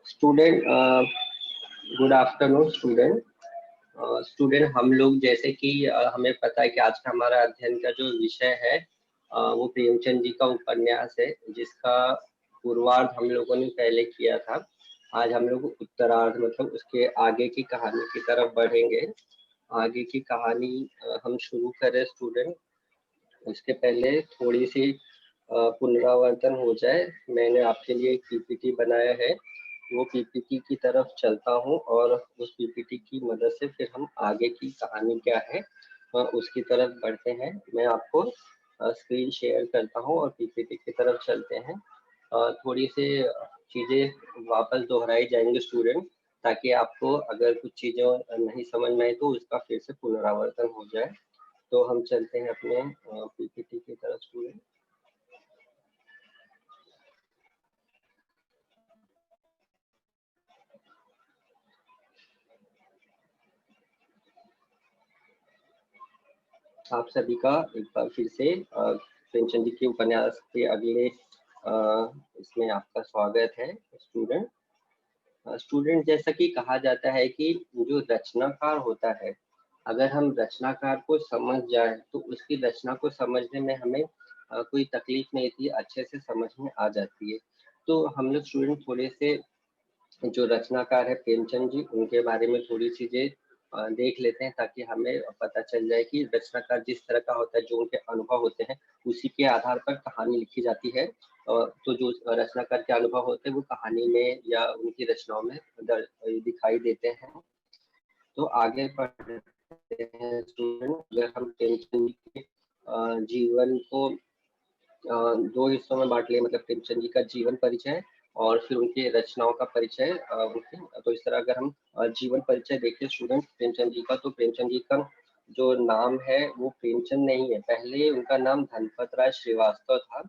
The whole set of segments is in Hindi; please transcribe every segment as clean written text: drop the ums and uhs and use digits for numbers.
Student good afternoon student. Student हम लोग जैसे कि हमें पता है कि आज का हमारा अध्ययन का जो विषय है वो प्रेमचंद जी का उपन्यास है, जिसका पूर्वार्ध हम लोगों ने पहले किया था। आज हम लोग उत्तरार्ध मतलब उसके आगे की कहानी की तरफ बढ़ेंगे। आगे की कहानी हम शुरू करें स्टूडेंट, उसके पहले थोड़ी सी पुनरावर्तन हो जाए। मैंने आपके लिए एक पीपीटी बनाया है, वो पीपीटी की तरफ चलता हूँ और उस पीपीटी की मदद से फिर हम आगे की कहानी क्या है उसकी तरफ बढ़ते हैं। मैं आपको स्क्रीन शेयर करता हूँ और पीपीटी की तरफ चलते हैं। थोड़ी सी चीज़ें वापस दोहराई जाएंगे स्टूडेंट, ताकि आपको अगर कुछ चीज़ें नहीं समझ में आए तो उसका फिर से पुनरावर्तन हो जाए। तो हम चलते हैं अपने पीपीटी की तरफ स्टूडेंट। आप सभी का एक बार फिर से प्रेमचंद जी के उपन्यास के अगले इसमें आपका स्वागत है स्टूडेंट। स्टूडेंट जैसा कि कहा जाता है कि जो रचनाकार होता है, अगर हम रचनाकार को समझ जाए तो उसकी रचना को समझने में हमें कोई तकलीफ नहीं थी, अच्छे से समझ में आ जाती है। तो हम लोग स्टूडेंट थोड़े से जो रचनाकार है प्रेमचंद जी, उनके बारे में थोड़ी चीजें देख लेते हैं, ताकि हमें पता चल जाए कि रचनाकार जिस तरह का होता है, जो उनके अनुभव होते हैं उसी के आधार पर कहानी लिखी जाती है। तो जो रचनाकार के अनुभव होते हैं वो कहानी में या उनकी रचनाओं में दिखाई देते हैं। तो आगे बढ़ते हैं स्टूडेंट। अगर हम प्रेमचंद जी के जीवन को दो हिस्सों में बांट लिए, मतलब प्रेमचंद जी का जीवन परिचय और फिर उनकी रचनाओं का परिचय उनके। तो इस तरह अगर हम जीवन परिचय देखें स्टूडेंट प्रेमचंद जी का, तो प्रेमचंद जी का जो नाम है वो प्रेमचंद नहीं है, पहले उनका नाम धनपत राय श्रीवास्तव था।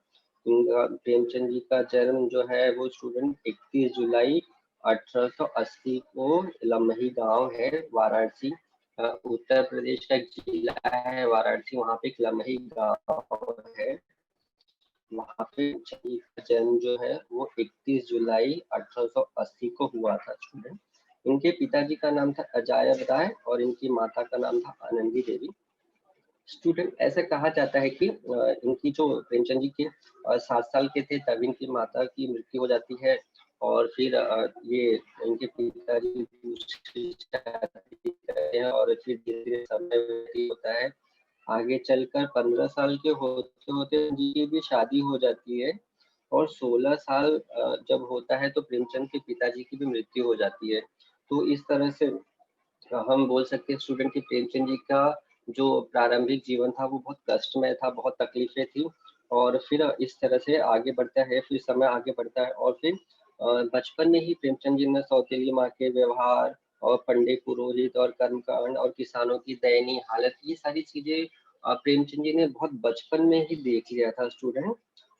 प्रेमचंद जी का जन्म जो है वो स्टूडेंट 31 जुलाई 1880 को लमही गांव है वाराणसी, उत्तर प्रदेश का एक जिला है वाराणसी, वहाँ पे एक लमही गांव है। वहाँ पे जी का जन्म जो है वो 31 जुलाई 1880 को हुआ था स्टूडेंट। इनके पिताजी का नाम था अजायब राय और इनकी माता का नाम था आनंदी देवी। स्टूडेंट ऐसा कहा जाता है कि इनकी जो प्रेमचंद जी के 7 साल के थे तब इनकी माता की मृत्यु हो जाती है, और फिर ये इनके पिताजी दूसरी शादी करते हैं और फिर धीरे धीरे समय व्यतीत होता है। आगे चलकर 15 साल के होते होते जी की भी शादी हो जाती है, और 16 साल जब होता है तो प्रेमचंद के पिताजी की भी मृत्यु हो जाती है। तो इस तरह से हम बोल सकते हैं स्टूडेंट की प्रेमचंद जी का जो प्रारंभिक जीवन था वो बहुत कष्टमय था, बहुत तकलीफें थी। और फिर इस तरह से आगे बढ़ता है, फिर समय आगे बढ़ता है, और फिर बचपन में ही प्रेमचंद जी ने सौतेली माँ के व्यवहार और पंडित पुरोहित और कर्मकांड और किसानों की दयनीय हालत, ये सारी चीजें प्रेमचंद जी ने बहुत बचपन में ही देख लिया था स्टूडेंट।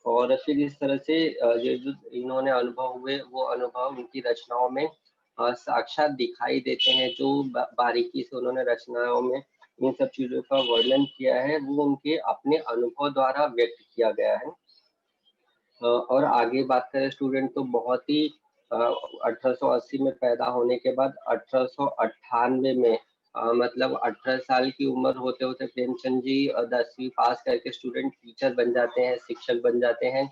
और फिर इस तरह से ये जो इन्होंने अनुभव हुए वो अनुभव उनकी रचनाओं में साक्षात दिखाई देते हैं। जो बारीकी से उन्होंने रचनाओं में इन सब चीजों का वर्णन किया है वो उनके अपने अनुभव द्वारा व्यक्त किया गया है। और आगे बात करें स्टूडेंट तो बहुत ही 1880 में पैदा होने के बाद 1898 में मतलब 18 साल की उम्र होते होते प्रेमचंद जी 10वीं पास करके स्टूडेंट टीचर बन जाते हैं, शिक्षक बन जाते हैं।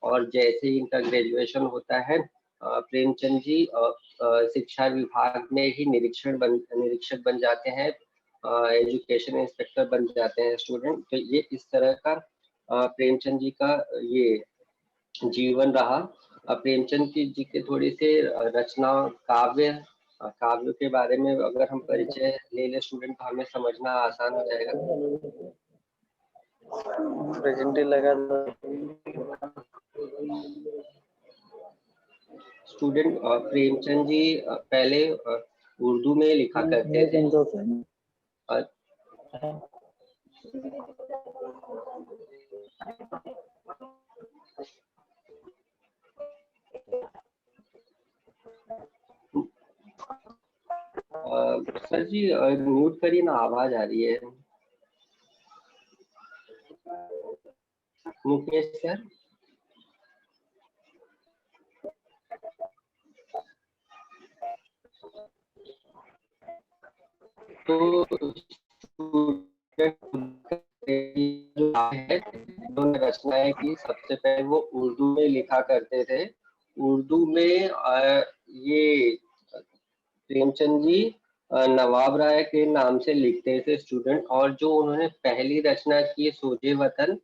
और जैसे ही इनका ग्रेजुएशन होता है प्रेमचंद जी शिक्षा विभाग में ही निरीक्षक बन जाते हैं, एजुकेशन इंस्पेक्टर बन जाते हैं स्टूडेंट। तो ये इस तरह का प्रेमचंद जी का ये जीवन रहा। प्रेमचंद जी के थोड़ी से रचना काव्यों के बारे में अगर हम परिचय ले ले स्टूडेंट तो हमें समझना आसान हो जाएगा। प्रेजेंटी लगा दो स्टूडेंट प्रेमचंद जी पहले उर्दू में लिखा करते थे। सर जी म्यूट करिए ना, आवाज आ रही है। मुकेश सर। तो उन्होंने रचनाएं की, सबसे पहले वो उर्दू में लिखा करते थे। उर्दू में ये प्रेमचंद जी नवाब राय के नाम से लिखते थे स्टूडेंट, और जो उन्होंने पहली रचना की सोजे वतन,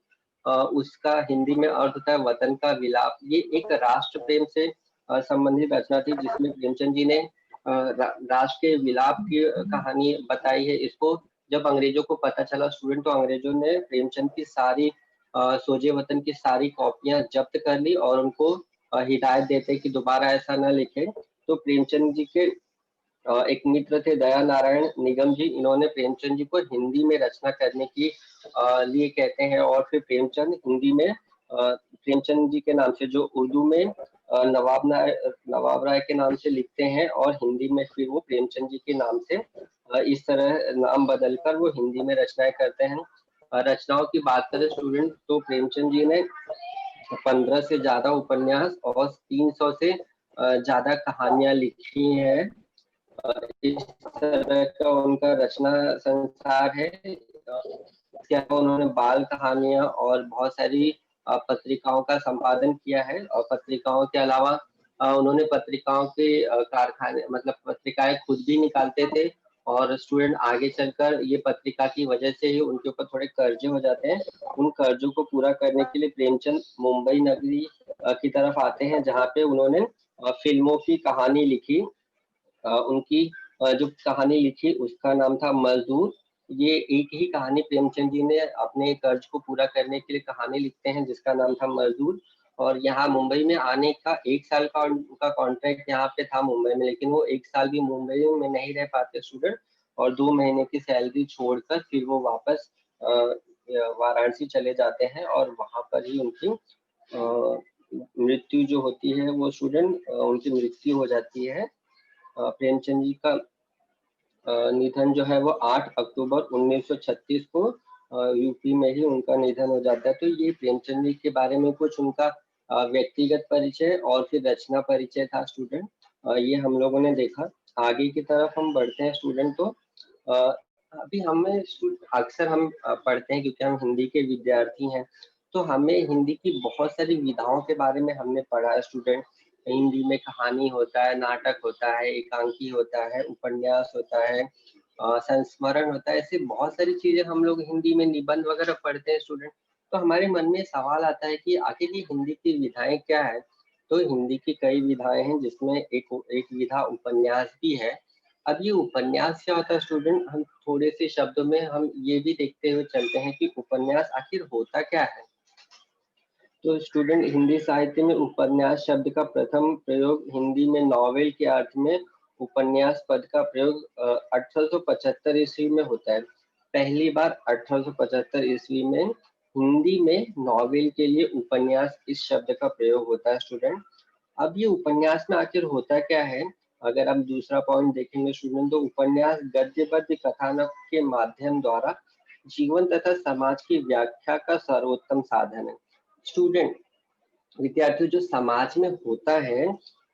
उसका हिंदी में अर्थ होता है वतन का विलाप। ये एक राष्ट्र प्रेम से संबंधित रचना थी, जिसमें प्रेमचंद जी ने राष्ट्र के विलाप की कहानी बताई है। इसको जब अंग्रेजों को पता चला स्टूडेंट, तो अंग्रेजों ने प्रेमचंद की सारी सोजे वतन की सारी कॉपियां जब्त कर ली और उनको हिदायत देते कि दोबारा ऐसा न लिखे। तो प्रेमचंद जी के एक मित्र थे दया नारायण निगम जी, इन्होंने प्रेमचंद जी को हिंदी में रचना करने की लिए कहते हैं, और फिर प्रेमचंद हिंदी में प्रेमचंद जी के नाम से, जो उर्दू में नवाब राय के नाम से लिखते हैं, और हिंदी में फिर वो प्रेमचंद जी के नाम से इस तरह नाम बदलकर वो हिंदी में रचनाएं करते हैं। रचनाओं की बात करें स्टूडेंट, तो प्रेमचंद जी ने 15 से ज्यादा उपन्यास और 300 से ज्यादा कहानियां लिखी हैं। इस तरह का उनका रचना संसार है। इसके अलावा उन्होंने बाल कहानियां और बहुत सारी पत्रिकाओं का संपादन किया है, और पत्रिकाओं के अलावा उन्होंने पत्रिकाओं के कारखाने, मतलब पत्रिकाएं खुद भी निकालते थे। और स्टूडेंट आगे चलकर ये पत्रिका की वजह से ही उनके ऊपर थोड़े कर्जे हो जाते हैं। उन कर्जों को पूरा करने के लिए प्रेमचंद मुंबई नगरी की तरफ आते हैं, जहाँ पे उन्होंने फिल्मों की कहानी लिखी। उनकी जो कहानी लिखी उसका नाम था मजदूर। ये एक ही कहानी प्रेमचंद जी ने अपने कर्ज को पूरा करने के लिए कहानी लिखते हैं, जिसका नाम था मजदूर। और यहाँ मुंबई में आने का 1 साल का उनका कॉन्ट्रैक्ट यहाँ पे था मुंबई में, लेकिन वो 1 साल भी मुंबई में नहीं रह पाते स्टूडेंट, और 2 महीने की सैलरी छोड़कर फिर वो वापस वाराणसी चले जाते हैं, और वहां पर ही उनकी मृत्यु जो होती है वो स्टूडेंट, उनकी मृत्यु हो जाती है। प्रेमचंद जी का निधन जो है वो 8 अक्टूबर 1936 को यूपी में ही उनका निधन हो जाता है। तो ये प्रेमचंद जी के बारे में कुछ उनका व्यक्तिगत परिचय और फिर रचना परिचय था स्टूडेंट। ये हम लोगों ने देखा। आगे की तरफ हम बढ़ते हैं स्टूडेंट। तो अ, अभी हमें अक्सर हम पढ़ते हैं, क्योंकि हम हिंदी के विद्यार्थी हैं, तो हमें हिंदी की बहुत सारी विधाओं के बारे में हमने पढ़ा है स्टूडेंट। हिंदी में कहानी होता है, नाटक होता है, एकांकी होता है, उपन्यास होता है, संस्मरण होता है। ऐसे बहुत सारी चीजें हम लोग हिंदी में निबंध वगैरह पढ़ते हैं स्टूडेंट। तो हमारे मन में सवाल आता है कि आखिर ये हिंदी की विधाएं क्या है। तो हिंदी की कई विधाएं हैं, जिसमें एक विधा उपन्यास भी है। अब ये उपन्यास क्या होता है स्टूडेंट, हम थोड़े से शब्दों में हम ये भी देखते हुए चलते हैं कि उपन्यास आखिर होता क्या है। तो स्टूडेंट, हिंदी साहित्य में उपन्यास शब्द का प्रथम प्रयोग हिंदी में नॉवेल के अर्थ में उपन्यास पद का प्रयोग 1875 ईस्वी में होता है। पहली बार 1875 ईस्वी में हिंदी में नॉवेल के लिए उपन्यास इस शब्द का प्रयोग होता है स्टूडेंट। अब ये उपन्यास में आखिर होता क्या है, अगर हम दूसरा पॉइंट देखेंगे स्टूडेंट, तो उपन्यास गद्यपद्य कथानक के माध्यम द्वारा जीवन तथा समाज की व्याख्या का सर्वोत्तम साधन है। स्टूडेंट, विद्यार्थी, जो समाज में होता है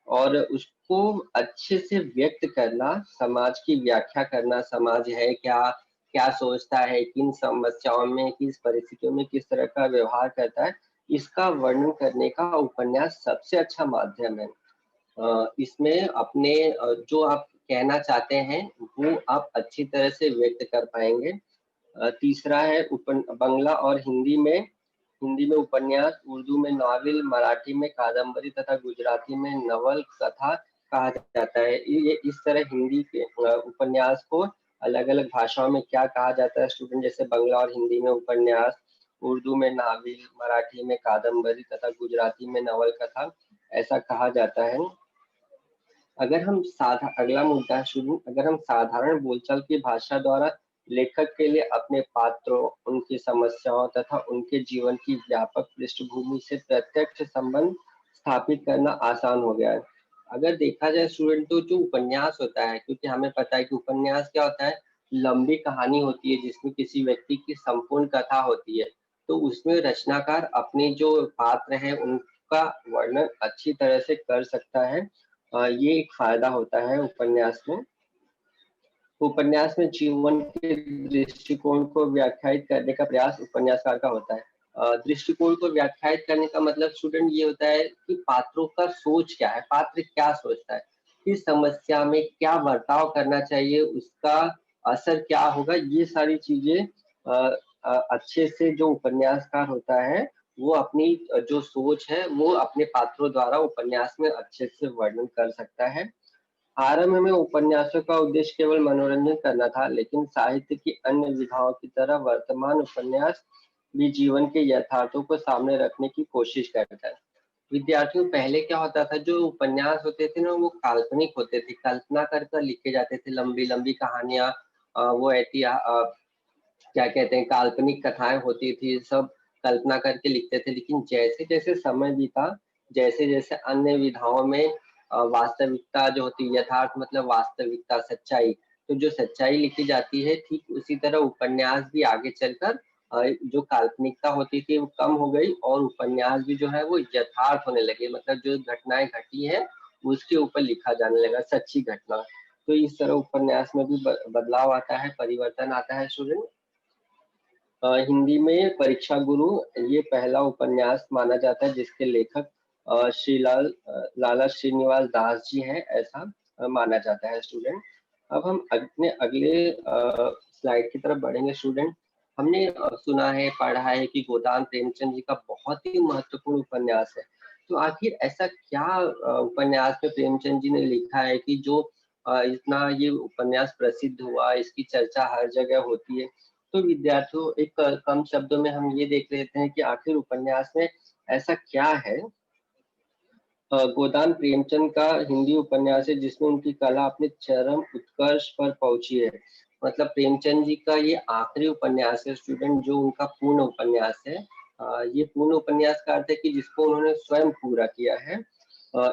और उसको अच्छे से व्यक्त करना, समाज की व्याख्या करना, समाज है क्या, क्या सोचता है, किन समस्याओं में, किस परिस्थितियों में किस तरह का व्यवहार करता है, इसका वर्णन करने का उपन्यास सबसे अच्छा माध्यम है। इसमें अपने जो आप कहना चाहते हैं वो आप अच्छी तरह से व्यक्त कर पाएंगे। तीसरा है बंगला और हिंदी में उपन्यास, उर्दू में नावल, मराठी में कादम्बरी तथा गुजराती में नवल कथा कहा जाता है। ये इस तरह हिंदी के उपन्यास को अलग अलग भाषाओं में क्या कहा जाता है स्टूडेंट, जैसे बंगला और हिंदी में उपन्यास, उर्दू में नावल, मराठी में कादम्बरी तथा गुजराती में नवल कथा, ऐसा कहा जाता है। अगला मुद्दा शुरू, अगर हम साधारण बोलचाल की भाषा द्वारा लेखक के लिए अपने पात्रों, उनकी समस्याओं तथा उनके जीवन की व्यापक पृष्ठभूमि से प्रत्यक्ष संबंध स्थापित करना आसान हो गया है। अगर देखा जाए स्टूडेंट, तो जो उपन्यास होता है, क्योंकि हमें पता है कि उपन्यास क्या होता है, लंबी कहानी होती है जिसमें किसी व्यक्ति की संपूर्ण कथा होती है। तो उसमें रचनाकार अपने जो पात्र हैं उनका वर्णन अच्छी तरह से कर सकता है। ये एक फायदा होता है उपन्यास में। उपन्यास में जीवन के दृष्टिकोण को व्याख्यायित करने का प्रयास उपन्यासकार का होता है। दृष्टिकोण को व्याख्यायित करने का मतलब स्टूडेंट ये होता है कि पात्रों का सोच क्या है, पात्र क्या सोचता है, किस समस्या में क्या बर्ताव करना चाहिए, उसका असर क्या होगा, ये सारी चीजें अच्छे से जो उपन्यासकार होता है वो अपनी जो सोच है वो अपने पात्रों द्वारा उपन्यास में अच्छे से वर्णन कर सकता है। आरंभ में उपन्यासों का उद्देश्य केवल मनोरंजन करना था, लेकिन साहित्य की अन्य विधाओं की तरह वर्तमान उपन्यास भी जीवन के यथार्थों को सामने रखने की कोशिश करता है। विद्यार्थियों पहले क्या होता था, जो उपन्यास होते थे ना वो काल्पनिक होते थे, कल्पना कर कर लिखे जाते थे, लंबी लंबी कहानियां, वो क्या कहते हैं, काल्पनिक कथाएं होती थी, सब कल्पना करके लिखते थे। लेकिन जैसे जैसे समय बीता, जैसे जैसे अन्य विधाओं में वास्तविकता जो होती है, यथार्थ मतलब वास्तविकता, सच्चाई, तो जो सच्चाई लिखी जाती है ठीक उसी तरह उपन्यास भी आगे चलकर जो काल्पनिकता होती थी वो कम हो गई और उपन्यास भी जो है वो यथार्थ होने लगे, मतलब जो घटनाएं घटी है उसके ऊपर लिखा जाने लगा, सच्ची घटना। तो इस तरह उपन्यास में भी बदलाव आता है, परिवर्तन आता है स्टूडेंट। हिंदी में परीक्षा गुरु ये पहला उपन्यास माना जाता है जिसके लेखक लाला श्रीनिवास दास जी हैं, ऐसा माना जाता है स्टूडेंट। अब हम अपने अगले स्लाइड की तरफ बढ़ेंगे स्टूडेंट। हमने सुना है, पढ़ा है कि गोदान प्रेमचंद जी का बहुत ही महत्वपूर्ण उपन्यास है। तो आखिर ऐसा क्या उपन्यास में प्रेमचंद जी ने लिखा है कि जो इतना ये उपन्यास प्रसिद्ध हुआ, इसकी चर्चा हर जगह होती है। तो विद्यार्थियों एक कम शब्दों में हम ये देख लेते हैं कि आखिर उपन्यास में ऐसा क्या है। गोदान प्रेमचंद का हिंदी उपन्यास है जिसमें उनकी कला अपने चरम उत्कर्ष पर पहुंची है। मतलब प्रेमचंद जी का ये आखिरी उपन्यास है स्टूडेंट, जो उनका पूर्ण उपन्यास है। ये पूर्ण उपन्यास का अर्थ है कि जिसको उन्होंने स्वयं पूरा किया है।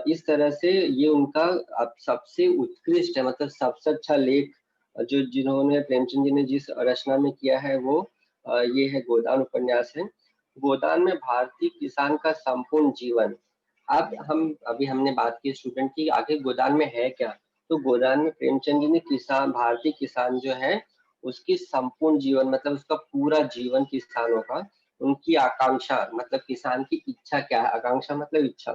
इस तरह से ये उनका अब सबसे उत्कृष्ट है, मतलब सबसे अच्छा लेख जो जिन्होंने प्रेमचंद जी ने जिस रचना में किया है वो ये है गोदान उपन्यास है। गोदान में भारतीय किसान का संपूर्ण जीवन। अब हम अभी हमने बात की स्टूडेंट की आगे गोदान में है क्या। तो गोदान में प्रेमचंद जी ने किसान, भारतीय किसान जो है उसकी संपूर्ण जीवन, मतलब उसका पूरा जीवन किसानों का, उनकी आकांक्षा मतलब किसान की इच्छा क्या है, आकांक्षा मतलब इच्छा,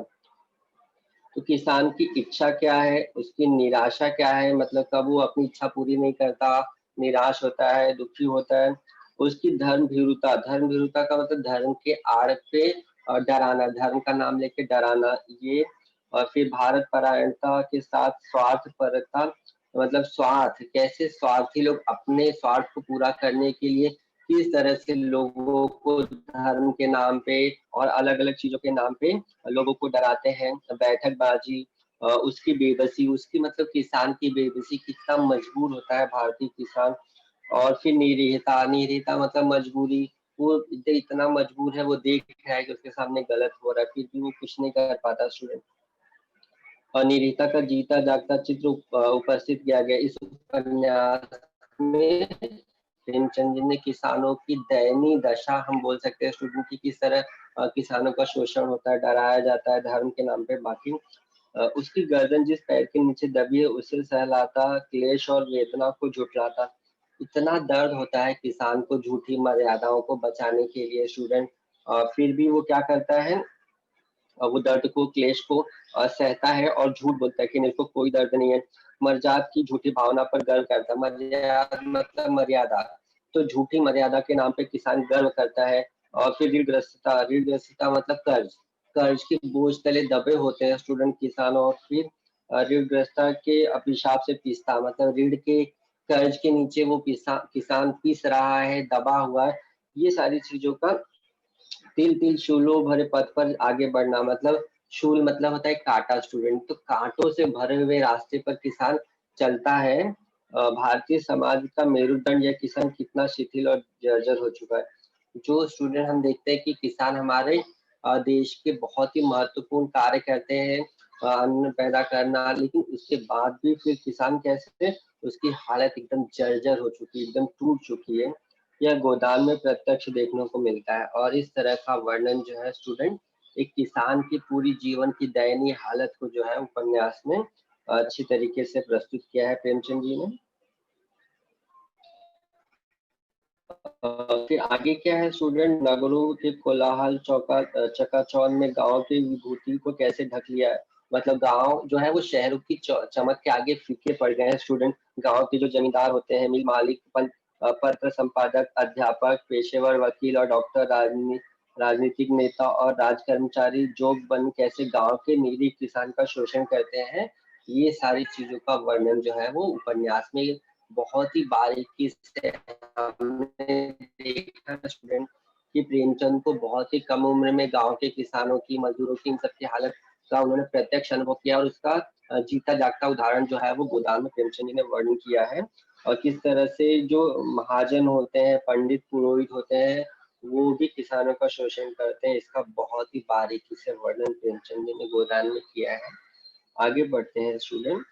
तो किसान की इच्छा क्या है, उसकी निराशा क्या है, मतलब कब वो अपनी इच्छा पूरी नहीं करता, निराश होता है, दुखी होता है। उसकी धर्म भीरुता, धर्म भीरुता का मतलब धर्म के आड़ पे डराना, धर्म का नाम लेके डराना, ये। और फिर भारत परायणता के साथ स्वार्थ परता, मतलब स्वार्थ, कैसे स्वार्थी लोग अपने स्वार्थ को पूरा करने के लिए किस तरह से लोगों को धर्म के नाम पे और अलग अलग चीजों के नाम पे लोगों को डराते हैं, बैठकबाजी, उसकी बेबसी, उसकी मतलब किसान की बेबसी, कितना मजबूर होता है भारतीय किसान। और फिर निरीहता, निरीहता मतलब मजबूरी, वो इतना मजबूर है, वो देख रहा है कि उसके सामने गलत हो रहा है फिर भी वो कुछ नहीं कर पाता स्टूडेंट। और निरीहता का जीता जागता चित्र उपस्थित किया गया इस उपन्यास में। प्रेमचंद जी ने किसानों की दयनीय दशा हम बोल सकते हैं स्टूडेंट की, किस तरह किसानों का शोषण होता है, डराया जाता है धर्म के नाम पे। बाकी उसकी गर्दन जिस पैर के नीचे दबी है उसे सहलाता, क्लेश और वेदना को झुठलाता। इतना दर्द होता है किसान को झूठी मर्यादाओं को बचाने के लिए स्टूडेंट, फिर भी वो क्या करता है, वो दर्द को, क्लेश को सहता है और झूठ बोलता है कि मेरे को कोई दर्द नहीं है। मर्जाद की झूठी भावना पर गर्व करता है, मर्यादा मतलब मर्यादा, तो झूठी मर्यादा के नाम पे किसान गर्व करता है। और फिर ऋणग्रस्तता, ऋणग्रस्तता मतलब कर्ज, कर्ज के बोझ तले दबे होते हैं स्टूडेंट किसान। और फिर ऋणग्रस्तता के अभिशाप से पिसता, मतलब ऋण के कर्ज के नीचे वो किसान पिस रहा है, दबा हुआ है। ये सारी चीजों का तिल तिल शूलों भरे पथ पर आगे बढ़ना, मतलब शूल मतलब होता है कांटा स्टूडेंट, तो कांटों से भरे हुए रास्ते पर किसान चलता है। भारतीय समाज का मेरुदंड यह किसान कितना शिथिल और जर्जर हो चुका है। जो स्टूडेंट हम देखते हैं कि किसान हमारे देश के बहुत ही महत्वपूर्ण कार्य करते हैं, अन्न पैदा करना, लेकिन उसके बाद भी फिर किसान कैसे, उसकी हालत एकदम जर्जर हो चुकी है, एकदम टूट चुकी है। यह गोदान में प्रत्यक्ष देखने को मिलता है। और इस तरह का वर्णन जो है स्टूडेंट, एक किसान की पूरी जीवन की दयनीय हालत को जो है उपन्यास में अच्छी तरीके से प्रस्तुत किया है प्रेमचंद जी ने। फिर आगे क्या है स्टूडेंट, नगरों के कोलाहल चकाचौंध में गांव की विभूति को कैसे ढक लिया है। मतलब गांव जो है वो शहरों की चमक के आगे फीके पड़ गए हैं स्टूडेंट। गांव के जो जमींदार होते हैं, मिल मालिक, पत्र संपादक, अध्यापक, पेशेवर, वकील और डॉक्टर, राजनीतिक नेता और राज कर्मचारी जोग बन कैसे गांव के निरीह किसान का शोषण करते हैं, ये सारी चीजों का वर्णन जो है वो उपन्यास में बहुत ही बारीकी से हमने देखा स्टूडेंट कि प्रेमचंद को बहुत ही कम उम्र में गांव के किसानों की, मजदूरों की, इन सबकी हालत का उन्होंने प्रत्यक्ष अनुभव किया और उसका जीता जागता उदाहरण जो है वो गोदान में प्रेमचंद जी ने वर्णन किया है। और किस तरह से जो महाजन होते हैं, पंडित पुरोहित होते हैं, वो भी किसानों का शोषण करते हैं, इसका बहुत ही बारीकी से वर्णन प्रेमचंद जी ने गोदान में किया है। आगे बढ़ते हैं स्टूडेंट।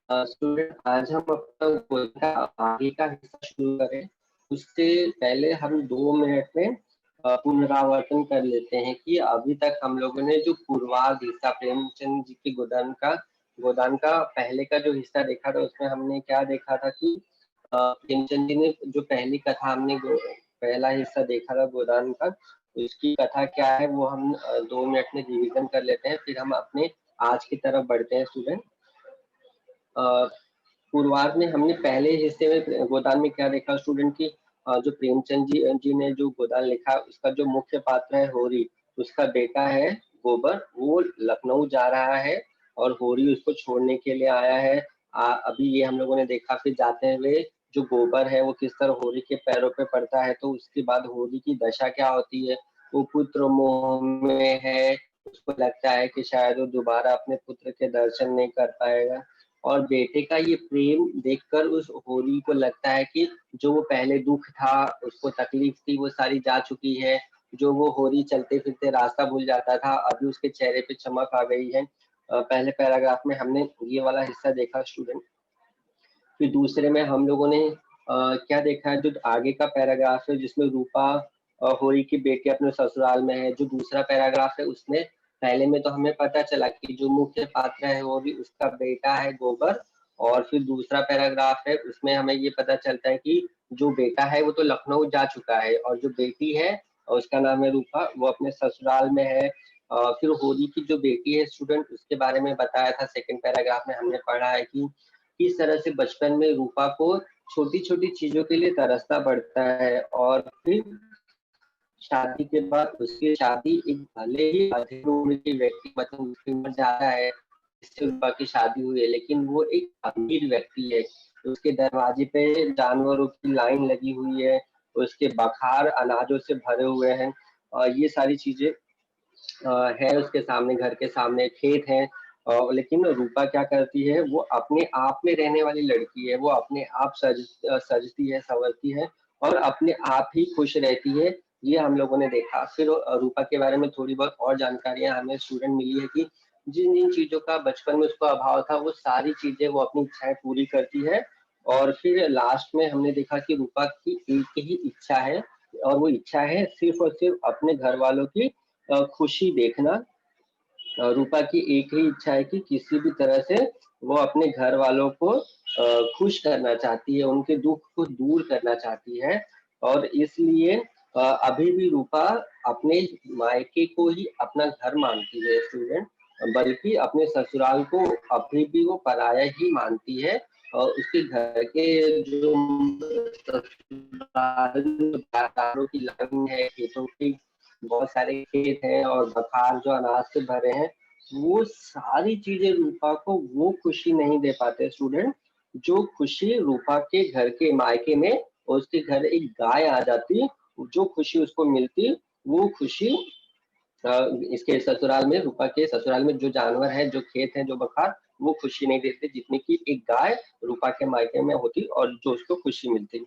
स्टूडेंट आज हम अपना गोल का आगे का हिस्सा शुरू करें, उससे पहले हम 2 मिनट में पुनरावर्तन कर लेते हैं कि अभी तक हम लोगों ने जो पूर्वार्ध हिस्सा प्रेमचंद जी के गोदान का पहले का जो हिस्सा देखा था, उसमें हमने क्या देखा था कि प्रेमचंद जी ने जो पहली कथा हमने पहला हिस्सा देखा था गोदान का, उसकी कथा क्या है वो हम 2 मिनट में रिवीजन कर लेते हैं, फिर हम अपने आज की तरफ बढ़ते हैं स्टूडेंट। पूर्वार्ध में हमने पहले हिस्से में गोदान में क्या देखा स्टूडेंट की, जो प्रेमचंद जी ने जो गोदान लिखा, उसका जो मुख्य पात्र है होरी, उसका बेटा है गोबर, वो लखनऊ जा रहा है और होरी उसको छोड़ने के लिए आया है। अभी ये हम लोगों ने देखा, फिर जाते हुए जो गोबर है वो किस तरह होरी के पैरों पे पड़ता है, तो उसके बाद होरी की दशा क्या होती है, वो पुत्र मोह में है, उसको लगता है कि शायद वो दोबारा अपने पुत्र के दर्शन नहीं कर पाएगा। और बेटे का ये प्रेम देखकर उस होरी को लगता है कि जो वो पहले दुख था, उसको तकलीफ थी, वो सारी जा चुकी है। जो वो होरी चलते फिरते रास्ता भूल जाता था, अभी उसके चेहरे पे चमक आ गई है। पहले पैराग्राफ में हमने ये वाला हिस्सा देखा स्टूडेंट। फिर दूसरे में हम लोगों ने क्या देखा है, जो आगे का पैराग्राफ है जिसमें रूपा होरी की बेटी अपने ससुराल में है। जो दूसरा पैराग्राफ है उसमें पहले में तो हमें पता चला कि जो मुख्य पात्र है वो भी उसका बेटा है गोबर, और फिर दूसरा पैराग्राफ है उसमें हमें ये पता चलता है कि जो बेटा है वो तो लखनऊ जा चुका है और जो बेटी है और उसका नाम है रूपा, वो अपने ससुराल में है। फिर होरी की जो बेटी है स्टूडेंट, उसके बारे में बताया था सेकंड पैराग्राफ में हमने पढ़ा है कि किस तरह से बचपन में रूपा को छोटी छोटी चीजों के लिए तरसना पड़ता है, और फिर शादी के बाद उसकी शादी एक भले ही अधिक उम्र के व्यक्ति, मतलब उसकी उम्र ज्यादा है, जिससे रूपा की शादी हुई है, लेकिन वो एक अमीर व्यक्ति है। उसके दरवाजे पे जानवरों की लाइन लगी हुई है, उसके बखार अनाजों से भरे हुए हैं, और ये सारी चीजें है उसके सामने, घर के सामने खेत है। लेकिन रूपा क्या करती है, वो अपने आप में रहने वाली लड़की है, वो अपने आप सजती है, संवरती है और अपने आप ही खुश रहती है। ये हम लोगों ने देखा। फिर रूपा के बारे में थोड़ी बहुत और जानकारियां हमें स्टूडेंट मिली है कि जिन जिन चीजों का बचपन में उसको अभाव था, वो सारी चीजें वो अपनी इच्छाएं पूरी करती है। और फिर लास्ट में हमने देखा कि रूपा की एक ही इच्छा है, और वो इच्छा है सिर्फ और सिर्फ अपने घर वालों की खुशी देखना। रूपा की एक ही इच्छा है कि किसी भी तरह से वो अपने घर वालों को खुश करना चाहती है, उनके दुख को दूर करना चाहती है। और इसलिए अभी भी रूपा अपने मायके को ही अपना घर मानती है स्टूडेंट, बल्कि अपने ससुराल को अभी भी वो पराया ही मानती है। और उसके घर के जो ससुराल की लाइन है, खेतों की बहुत सारे खेत हैं और बखार जो अनाज से भरे हैं, वो सारी चीजें रूपा को वो खुशी नहीं दे पाते स्टूडेंट, जो खुशी रूपा के घर के मायके में, और उसके घर एक गाय आ जाती, जो खुशी उसको मिलती, वो खुशी इसके ससुराल में, रूपा के ससुराल में जो जानवर है, जो खेत है, जो बखार, वो खुशी नहीं देते जितनी की एक गाय रूपा के मायके में होती और जो उसको खुशी मिलती।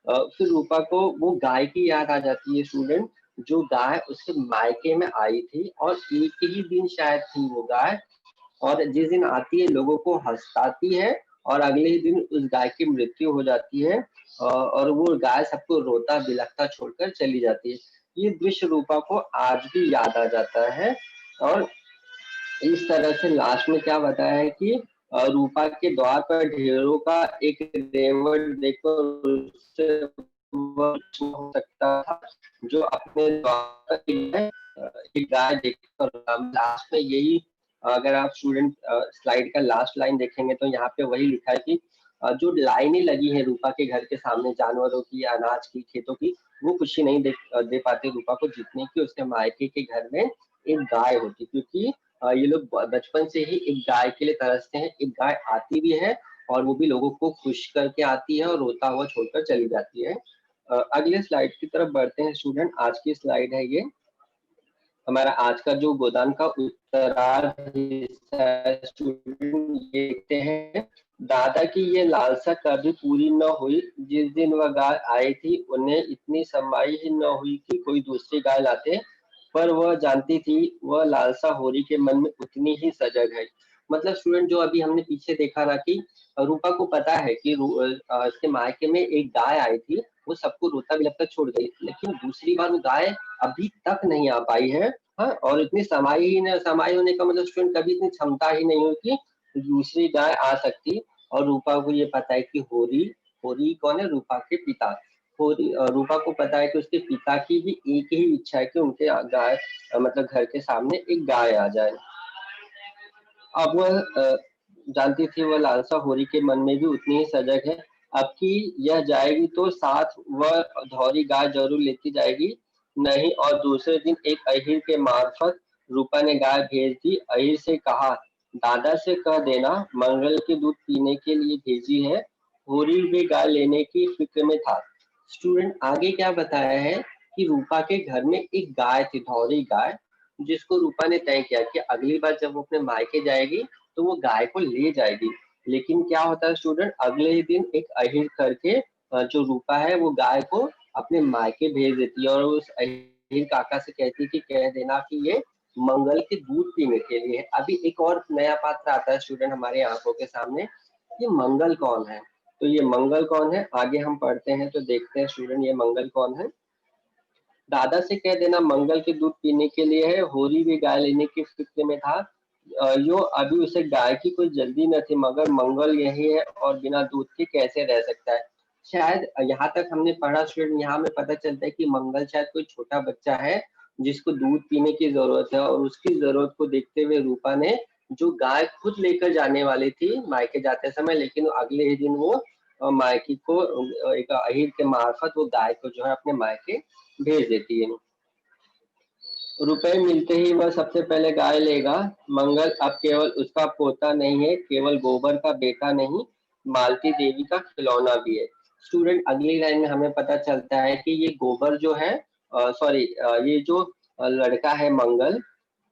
फिर रूपा को वो गाय की याद आ जाती है स्टूडेंट, जो गाय उसके मायके में आई थी और एक ही दिन शायद थी वो गाय, और जिस दिन आती है लोगों को हंसाती है और अगले ही दिन उस गाय की मृत्यु हो जाती है, और वो गाय सबको रोता बिलखता छोड़कर चली जाती है। ये दृश्य रूपा को आज भी याद आ जाता है। और इस तरह से लास्ट में क्या बताया है कि रूपा के द्वार पर ढेरों का एक रेवट देखकर उससे वह हो सकता था, जो अपने द्वार पर एक गाय देखकर लास्ट में यही, अगर आप स्टूडेंट स्लाइड का लास्ट लाइन देखेंगे तो यहाँ पे वही लिखा है कि जो लाइनें लगी है रूपा के घर के सामने जानवरों की, अनाज की, खेतों की, वो खुशी नहीं दे पाते रूपा को, जितने की उसके मायके के घर में एक गाय होती, क्योंकि ये लोग बचपन से ही एक गाय के लिए तरसते हैं। एक गाय आती भी है और वो भी लोगों को खुश करके आती है और रोता हुआ छोड़कर चली जाती है। अगले स्लाइड की तरफ बढ़ते हैं स्टूडेंट। आज की स्लाइड है ये हमारा आज का जो गोदान का उत्तरार्ध हिस्सा है स्टूडेंट, ये देखते हैं। दादा की ये लालसा कभी पूरी न हुई। जिस दिन वह गाय आई थी उन्हें इतनी समाई ही न हुई कि कोई दूसरी गाय लाते, पर वह जानती थी वह लालसा होरी के मन में उतनी ही सजग है। मतलब स्टूडेंट जो अभी हमने पीछे देखा ना कि रूपा को पता है कि इसके मायके में एक गाय आई थी, वो सबको रोता भी लगता छोड़ गई, लेकिन दूसरी बार वो गाय अभी तक नहीं आ पाई है। हाँ, और इतनी समाई होने का मतलब स्टूडेंट कभी इतनी क्षमता ही नहीं हुई कि दूसरी गाय आ सकती। और रूपा को ये पता है कि होरी होरी कौन है, रूपा के पिता। होरी रूपा को पता है कि उसके पिता की भी एक ही इच्छा है कि उनके गाय मतलब घर के सामने एक गाय आ जाए। अब वह जानती थी वह लालसा होरी के मन में भी उतनी ही सजग है। अब की यह जाएगी तो साथ वह धौरी गाय जरूर लेती जाएगी। नहीं, और दूसरे दिन एक अहीर के मार्फत रूपा ने गाय भेज दी। अहीर से कहा, दादा से कह देना मंगल के दूध पीने के लिए भेजी है। होरी भी गाय लेने की फिक्र में था। स्टूडेंट आगे क्या बताया है कि रूपा के घर में एक गाय थी, धौरी गाय, जिसको रूपा ने तय किया कि अगली बार जब वो अपने मायके जाएगी तो वो गाय को ले जाएगी। लेकिन क्या होता है स्टूडेंट, अगले ही दिन एक अहीर करके जो रूपा है वो गाय को अपने मायके भेज देती है और उस अहीर काका से कहती है कि कह देना कि ये मंगल के दूध पीने के लिए है। अभी एक और नया पात्र आता है स्टूडेंट हमारे आंखों के सामने, ये मंगल कौन है। तो ये मंगल कौन है, आगे हम पढ़ते हैं तो देखते हैं स्टूडेंट ये मंगल कौन है। दादा से कह देना मंगल के दूध पीने के लिए है। होरी भी गाय लेने की फिक्र में था। यो अभी उसे गाय की कोई जल्दी न थी, मगर मंगल यही है और बिना दूध के कैसे रह सकता है। शायद यहाँ तक हमने पढ़ा स्टूडेंट, यहाँ में पता चलता है कि मंगल शायद कोई छोटा बच्चा है जिसको दूध पीने की जरूरत है, और उसकी जरूरत को देखते हुए रूपा ने जो गाय खुद लेकर जाने वाली थी मायके जाते समय, लेकिन अगले ही दिन वो मायके को एक अहीर के मार्फत वो गाय को जो है अपने मायके भेज देती है। रुपए मिलते ही वह सबसे पहले गाय लेगा। मंगल अब केवल उसका पोता नहीं है, केवल गोबर का बेटा नहीं, मालती देवी का खिलौना भी है। स्टूडेंट अगली लाइन में हमें पता चलता है कि ये गोबर जो है सॉरी ये जो लड़का है मंगल,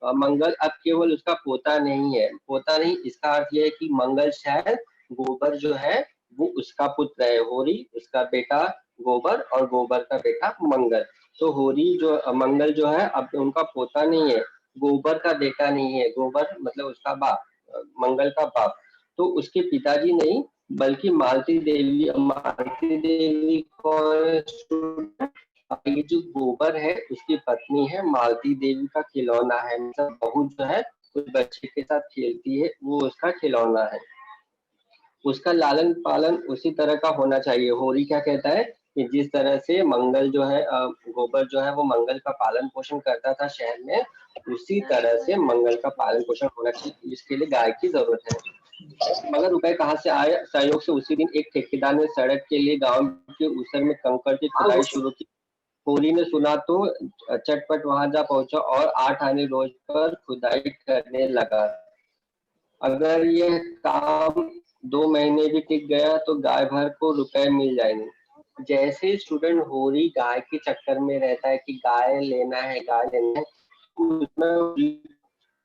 मंगल अब केवल उसका पोता नहीं है। पोता नहीं, इसका अर्थ ये है कि मंगल शायद गोबर जो है वो उसका पुत्र है, होरी उसका बेटा गोबर और गोबर का बेटा मंगल। तो होरी जो मंगल जो है अब उनका पोता नहीं है, गोबर का बेटा नहीं है, गोबर मतलब उसका बाप, मंगल का बाप। तो उसके पिताजी नहीं बल्कि मालती देवी कौन है? ये जो गोबर है उसकी पत्नी है, मालती देवी का खिलौना है, मतलब बहू जो है उस बच्चे के साथ खेलती है, वो उसका खिलौना है। उसका लालन पालन उसी तरह का होना चाहिए। होरी क्या कहता है कि जिस तरह से मंगल जो है गोबर जो है वो मंगल का पालन पोषण करता था शहर में, उसी तरह से मंगल का पालन पोषण होना चाहिए, इसके लिए गाय की जरूरत है। मगर रुपए कहाँ से आए, सहयोग से उसी दिन एक ठेकेदार ने सड़क के लिए गांव के ऊसर में कंकड़ की खुदाई शुरू की। होरी ने सुना तो चटपट वहां जा पहुंचा और 8 आने रोज पर खुदाई करने लगा। अगर ये काम 2 महीने भी टिक गया तो गाय भर को रुपए मिल जाएंगे। जैसे स्टूडेंट होरी गाय के चक्कर में रहता है कि गाय लेना है गाय लेना है, उसमें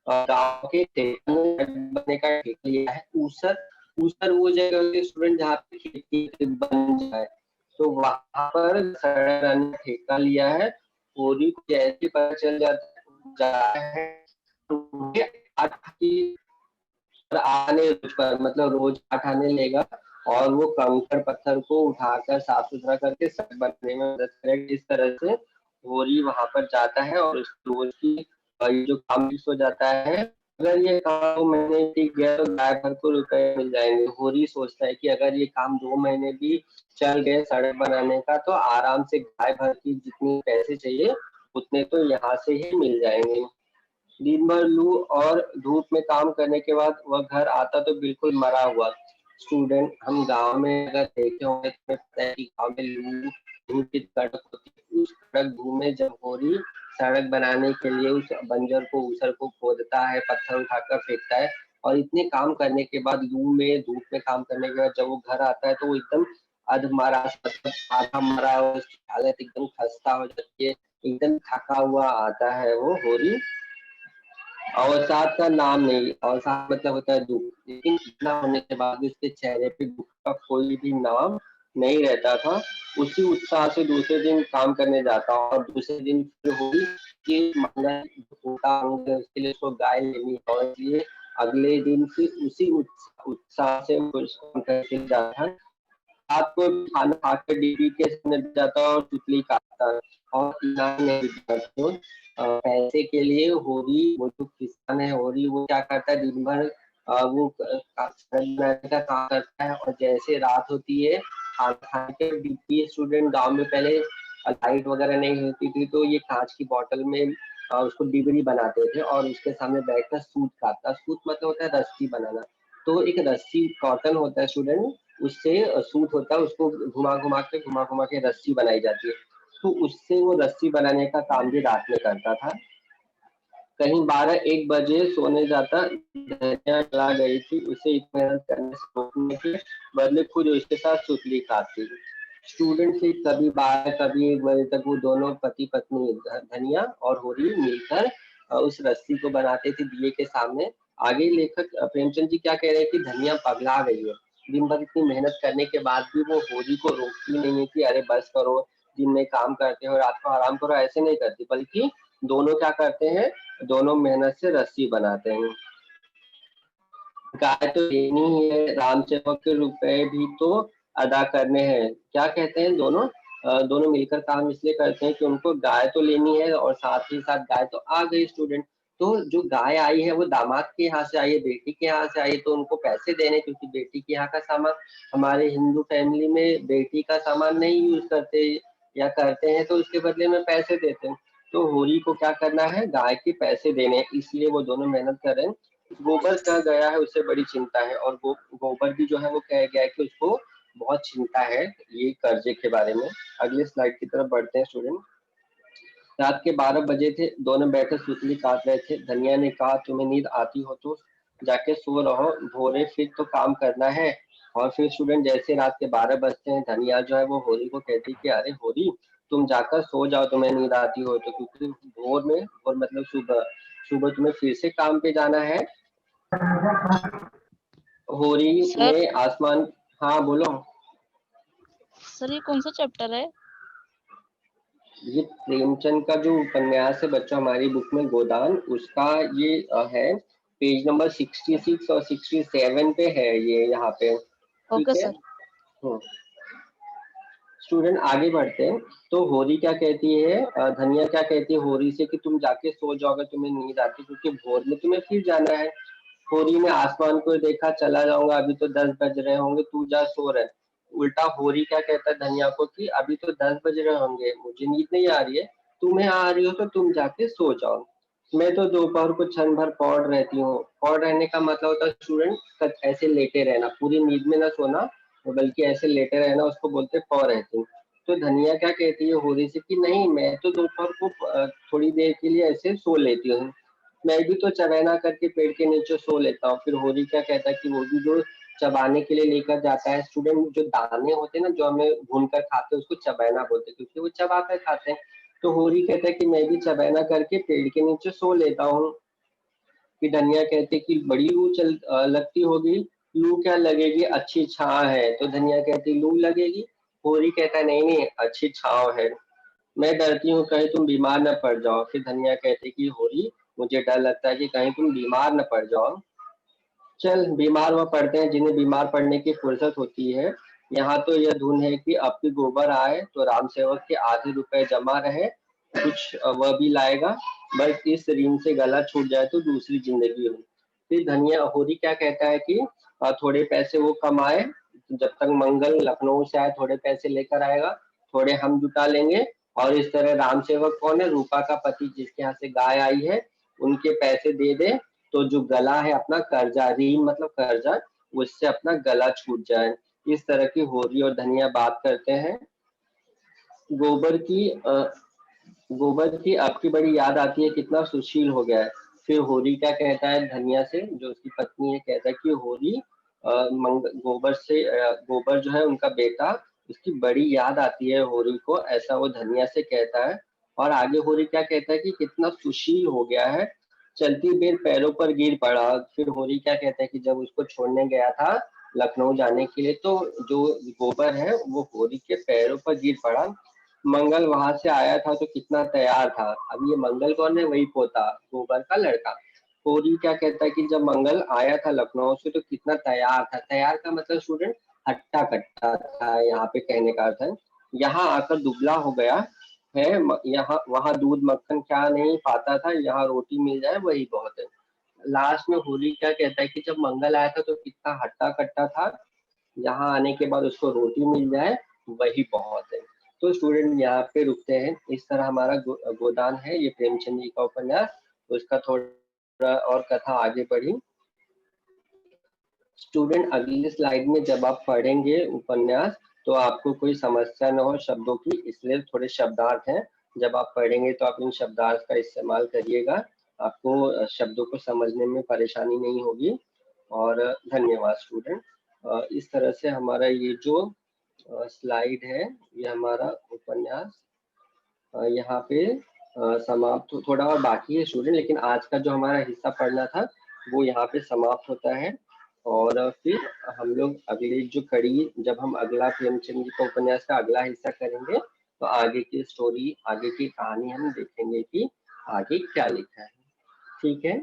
गांव के बनने का ठेका लिया है। ऊसर ऊसर वो जगह स्टूडेंट जहाँ पे खेती बन जाए, तो वहां पर सड़क ठेका लिया है। होरी को जैसे पता चल जाता है आने पर मतलब रोज 8 आने लेगा और वो कंकड़ पत्थर को उठाकर साफ सुथरा करके सड़क बनने में मदद करेगा। इस तरह से होरी वहां पर जाता है और उस रोज की ये जो काम फिक्स हो जाता है अगर ये काम 2 महीने टिक गया तो गाय भर को रुपए मिल जाएंगे। होरी सोचता है कि अगर ये काम 2 महीने भी चल गए सड़क बनाने का तो आराम से गाय भर की जितने पैसे चाहिए उतने तो यहाँ से ही मिल जाएंगे। दिन भर लू और धूप में काम करने के बाद वह घर आता तो बिल्कुल मरा हुआ। स्टूडेंट, हम गांव में अगर देखे होंगे तो हमें पता है कि गांव में लू धूप की कड़क होती है। उस कड़क धूप में जब होरी सड़क बनाने के लिए उस बंजर को ऊसर को खोदता है, पत्थर उठाकर फेंकता है और इतने काम करने के बाद लू में धूप में काम करने के बाद जब वो घर आता है तो वो एकदम अधमरा, मतलब आधा मरा हुआ, उसकी हालत एकदम खस्ता हो जाती है, एकदम थका हुआ आता है वो होरी। अवसाद का नाम नहीं, अवसाद मतलब होता है दुख, लेकिन इतना होने के बाद भी उसके चेहरे पे दुख का कोई भी नाम नहीं रहता था। उसी उत्साह से दूसरे दिन काम करने जाता और दूसरे दिन फिर हुई कि उसके लिए उसको गाय लेनी है और इसलिए अगले दिन फिर उसी उत्साह से काम करके जाता। रात को खाना खाकर डीपी के सामने बैठ जाता और चुटली काटता और इनाम नहीं देता। तो पैसे के लिए होरी, वो जो किसान है होरी, वो क्या करता है दिन भर वो बनाने का काम करता है और जैसे रात होती है खाना खा के डीपी स्टूडेंट, गांव में पहले लाइट वगैरह नहीं होती थी तो ये कांच की बोतल में उसको डिबरी बनाते थे और उसके सामने बैठकर सूत काटता। सूत मतलब होता है रस्सी बनाना। तो एक रस्सी कॉटन होता है स्टूडेंट, उससे सूत होता है, उसको घुमा घुमा के रस्सी बनाई जाती है। तो उससे वो रस्सी बनाने का काम भी रात में करता था। कहीं 12-1 बजे सोने जाता। धनिया चला गई थी, उसे इतना मेहनत करने से रोकने के बदले खुद उसके साथ सुतली खाती। स्टूडेंट से कभी 12 कभी 1 बजे तक वो दोनों पति पत्नी धनिया और होरी मिलकर उस रस्सी को बनाते थे दिए के सामने। आगे लेखक प्रेमचंद जी क्या कह रहे हैं कि धनिया पगला गई है। दिन भर इतनी मेहनत करने के बाद भी वो होरी को रोकती नहीं है कि अरे बस करो, दिन में काम करते हो रात को आराम करो, ऐसे नहीं करती, बल्कि दोनों क्या करते हैं, दोनों मेहनत से रस्सी बनाते हैं। गाय तो लेनी ही है, राम सेवक के रुपए भी तो अदा करने हैं। क्या कहते हैं दोनों? दोनों मिलकर काम इसलिए करते हैं कि उनको गाय तो लेनी है और साथ ही साथ गाय तो आ गई स्टूडेंट। तो जो गाय आई है वो दामाद के यहाँ से आई है, बेटी के यहाँ से आई है, तो उनको पैसे देने, क्योंकि बेटी के यहाँ का सामान, हमारे हिंदू फैमिली में बेटी का सामान नहीं यूज करते या करते हैं तो उसके बदले में पैसे देते हैं। तो होरी को क्या करना है, गाय के पैसे देने, इसलिए वो दोनों मेहनत कर रहे हैं। गोबर कहाँ गया है उससे बड़ी चिंता है और गोबर भी जो है वो कह गया है कि उसको बहुत चिंता है ये कर्जे के बारे में। अगले स्लाइड की तरफ बढ़ते हैं स्टूडेंट। रात के 12 बजे थे, दोनों बैठे सुतली काट रहे थे। धनिया ने कहा तुम्हें नींद आती हो तो जाके सो रहो, भोरे फिर तो काम करना है। और फिर स्टूडेंट जैसे रात के 12 बजते हैं, धनिया जो है वो होरी को कहती कि अरे होरी तुम जाकर सो जाओ, तुम्हें नींद आती हो तो, क्योंकि भोर में, और मतलब सुबह सुबह तुम्हें फिर से काम पे जाना है। होरी सर ने आसमान, हाँ बोलो। सर ये कौन सा चैप्टर है? ये प्रेमचंद का जो उपन्यास है बच्चों हमारी बुक में गोदान, उसका ये है पेज नंबर 66 और 67 पे है ये यहाँ पे। ओके ठीक है। सर। स्टूडेंट आगे बढ़ते हैं। तो होरी क्या कहती है, धनिया क्या कहती है होरी से कि तुम जाके सो जाओ अगर तुम्हें नींद आती, क्योंकि भोर में तुम्हें फिर जाना है। होरी ने आसमान को देखा, चला जाऊंगा, अभी तो 10 बज रहे होंगे, तू जा सो रहे। उल्टा होरी क्या कहता है धनिया को कि अभी तो 10 बज रहे होंगे, मुझे नींद नहीं आ रही है, तुम्हें आ रही हो तो तुम जाके सो जाओ, मैं तो दोपहर को क्षण भर पौड़ रहती हूँ। पौड़ रहने का मतलब होता है स्टूडेंट ऐसे लेटे रहना, पूरी नींद में ना सोना, बल्कि ऐसे लेटे रहना, उसको बोलते हैं पौ रहती हूँ। तो धनिया क्या कहती है होरी से कि नहीं, मैं तो दोपहर को थोड़ी देर के लिए ऐसे सो लेती हूँ, मैं भी तो चबैना करके पेड़ के नीचे सो लेता हूँ। फिर होरी क्या कहता है कि वो भी जो चबाने के लिए लेकर जाता है स्टूडेंट, जो दाने होते हैं ना जो हमें भून कर खाते हैं उसको चबैना बोलते हैं, क्योंकि वो चबा कर खाते हैं। तो होरी कहता है कि मैं भी चबैना करके पेड़ के नीचे सो लेता हूँ। कि धनिया कहते कि बड़ी लू लगती होगी। लू क्या लगेगी, अच्छी छां है। तो धनिया कहती लू लगेगी। होरी कहता नहीं नहीं अच्छी छांव है, मैं डरती हूँ कहीं तुम बीमार न पड़ जाओ। फिर धनिया कहती कि होरी मुझे डर लगता है कि कहीं तुम बीमार न पड़ जाओ। चल बीमार वह पड़ते हैं जिन्हें बीमार पड़ने की फुर्सत होती है। यहाँ तो यह धुन है कि अब भी गोबर आए तो राम सेवक के आधे रुपए जमा रहे कुछ वह भी लाएगा, बस इस ऋण से गला छूट जाए तो दूसरी जिंदगी हो। फिर धनिया होरी क्या कहता है कि थोड़े पैसे वो कमाए, जब तक मंगल लखनऊ से आए थोड़े पैसे लेकर आएगा, थोड़े हम जुटा लेंगे, और इस तरह राम सेवक कौन है, रूपा का पति जिसके यहाँ से गाय आई है, उनके पैसे दे दे, तो जो गला है अपना कर्जा, ऋण मतलब कर्जा, उससे अपना गला छूट जाए। इस तरह की होरी और धनिया बात करते हैं। गोबर की गोबर की आपकी बड़ी याद आती है, कितना सुशील हो गया है। फिर होरी क्या कहता है धनिया से, जो उसकी पत्नी है, कहता है कि होरी गोबर जो है उनका बेटा, उसकी बड़ी याद आती है होरी को, ऐसा वो धनिया से कहता है। और आगे होरी क्या कहता है कि कितना सुशील हो गया है, चलती बेर पैरों पर गिर पड़ा। फिर होरी क्या कहता है कि जब उसको छोड़ने गया था लखनऊ जाने के लिए, तो जो गोबर है वो होरी के पैरों पर गिर पड़ा। मंगल वहां से आया था तो कितना तैयार था। अब ये मंगल कौन है, वही पोता, गोबर का लड़का। होरी क्या कहता है कि जब मंगल आया था लखनऊ से तो कितना तैयार था। तैयार का मतलब स्टूडेंट हट्टा कट्टा था, यहाँ पे कहने का अर्थ है। यहाँ आकर दुबला हो गया है, यहाँ वहां दूध मक्खन क्या नहीं पाता था, यहाँ रोटी मिल जाए वही बहुत है। लास्ट में होली क्या कहता है कि जब मंगल आया था तो कितना हट्टा कट्टा था, यहाँ आने के बाद उसको रोटी मिल जाए वही बहुत है। तो स्टूडेंट यहाँ पे रुकते हैं। इस तरह हमारा गोदान है, ये प्रेमचंद जी का उपन्यास, तो उसका थोड़ा और कथा आगे बढ़ी। स्टूडेंट अगली स्लाइड में जब आप पढ़ेंगे उपन्यास तो आपको कोई समस्या न हो शब्दों की, इसलिए थोड़े शब्दार्थ हैं, जब आप पढ़ेंगे तो आप इन शब्दार्थ का इस्तेमाल करिएगा, आपको शब्दों को समझने में परेशानी नहीं होगी। और धन्यवाद स्टूडेंट। इस तरह से हमारा ये जो स्लाइड है, ये हमारा उपन्यास यहाँ पे समाप्त, थोड़ा और बाकी है स्टूडेंट, लेकिन आज का जो हमारा हिस्सा पढ़ना था वो यहाँ पे समाप्त होता है। और फिर हम लोग अगली जो कड़ी, जब हम अगला प्रेमचंद जी का उपन्यास का अगला हिस्सा करेंगे तो आगे की स्टोरी, आगे की कहानी हम देखेंगे कि आगे क्या लिखा है। ठीक है।